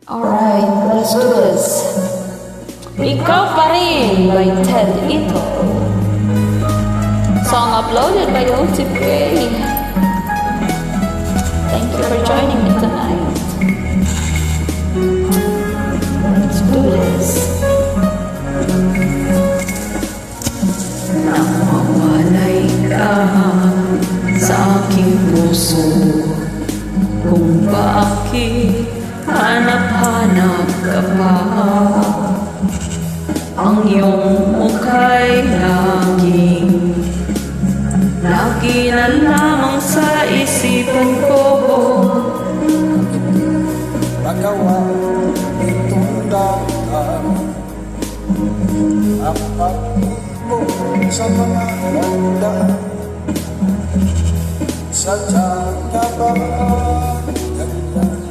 Alright, let's do this. Ikaw pa rin by Ted Ito. Song uploaded by OTP. Thank you for joining me tonight. Let's do this. Nawawalay ka sa aking puso, kung bakit hanap-hanap ka pa. Ang iyong mukha'y lagi na lamang sa isipan ko. Magawa itong daan, ang pag-ibig sa mga landaan. Sadyang na ba ganyan?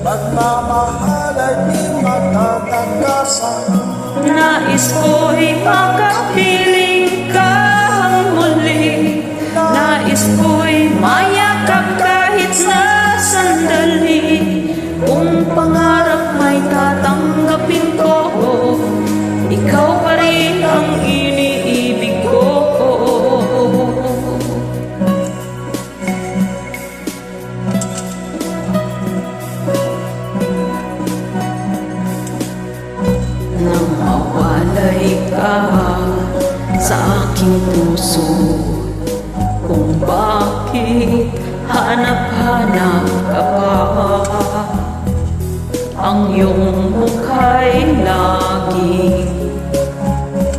Pagmamahal ay di matatagasan. Nais ko'y makapiling ka ang muli. Nais ko'y mayakap kahit na sandali. Kung pangarap may tatanggapin ko, ikaw pa rin ang iniibig ko. Nang mawalay ka sa aking puso, kung bakit hanap-hanap ka pa. Ang iyong mukha'y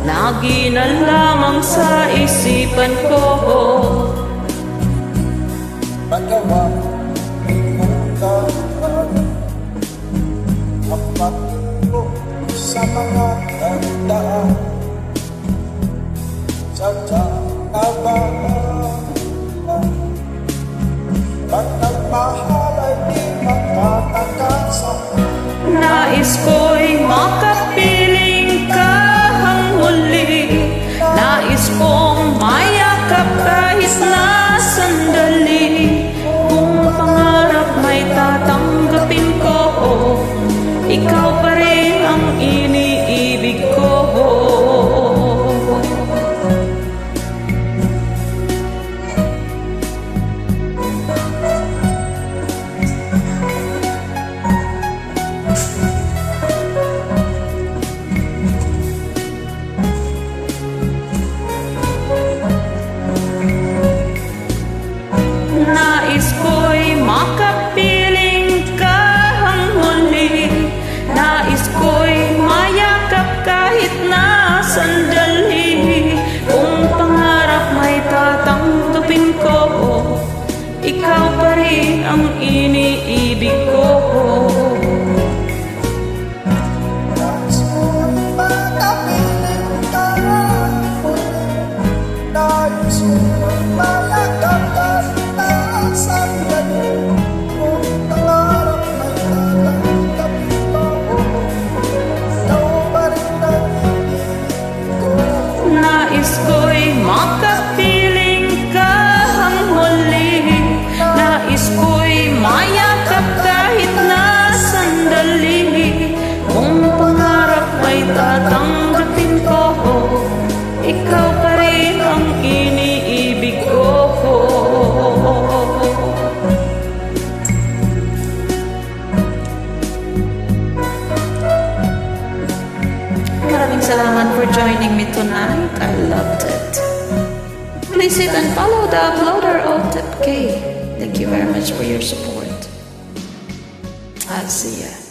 lagi na lamang sa isipan ko. Magawa itong daan, ang pag-ibig sa mga landaan. Sadyang na ba pag nagmahal ay di matatagasan. Nais ko'y makapiling ka ang muli. Nais kong mayakap kahit na sandali. Kung pangarap may tatanggapin ko, ikaw pa rin ang iniibig ko. Nais ko'y makapiling ka ang muli. Nais ko'y mayakap kahit na sandali. Kung pangarap may tatanggapin ko, ikaw pa rin ang iniibig ko. Nais ko'y makapiling ka ang muli. Nais ko'y mayakap kahit na sandali. Kung pangarap may tatanggapin ko, ikaw pa rin ang iniibig ko. Nais ko'y makapiling ka ang muli. Nais ko'y mayakap kahit na sandali. Kung pangarap ay tatanggapin ko, ikaw pa rin ang iniibig ko. Maraming salamat for joining me tonight. I loved it. Please hit and follow the uploader OTP. Thank you very much for your support. I'll see ya.